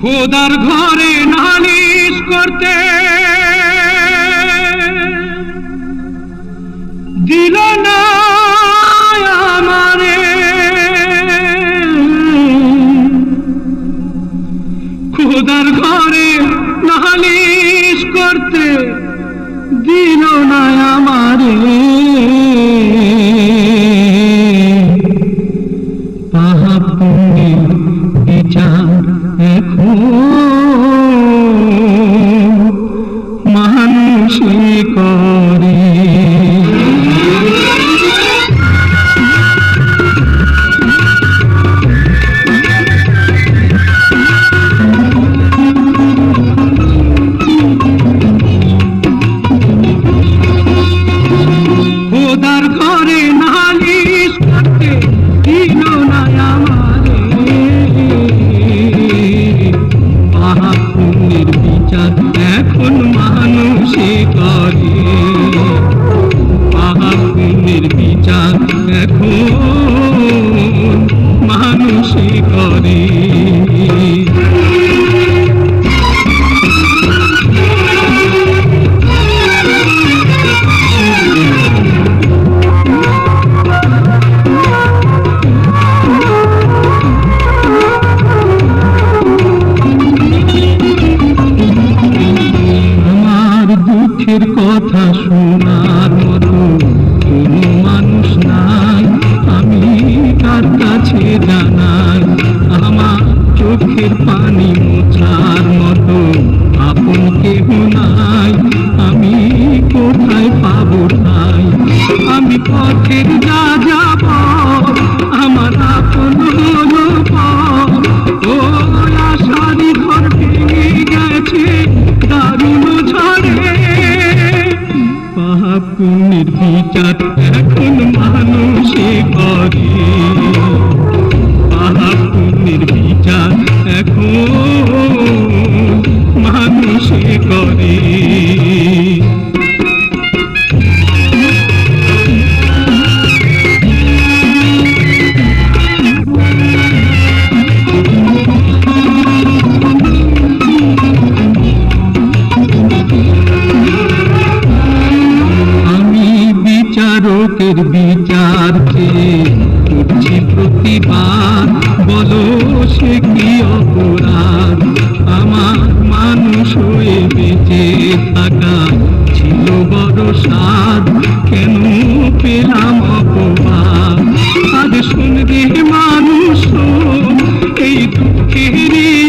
খোদার ঘরে নালিশ করতে দিল না আমারে, খোদার ঘরে নালিশ করতে দিল না আমারে। পাপ পুণ্যের বিচার এখন মানুষে করে। খোদার ঘরে নালিশ করতে দিল না আমারে, পাপ পুণ্যের বিচার এখন মানুষে করে। পাপ পুণ্যের বিচার এখন মানুষে করে। দুঃখের কথা শোনার মতো কোনো মানুষ নাই, আমি কার কাছে জানাই। আমার চোখের পানি মোছার মতো আপন কেহ নাই, আমি কোথায় পাবো ঠাই। আমি পথের যা যাব আমার আপন হলো পথ, ও আশারি ঘর ভেঙে গেছে দারুণ ঝড়ে। পাপ পুণ্যের বিচার এখন মানুষে করে, পাপ পুণ্যের বিচার এখন মানুষে করে।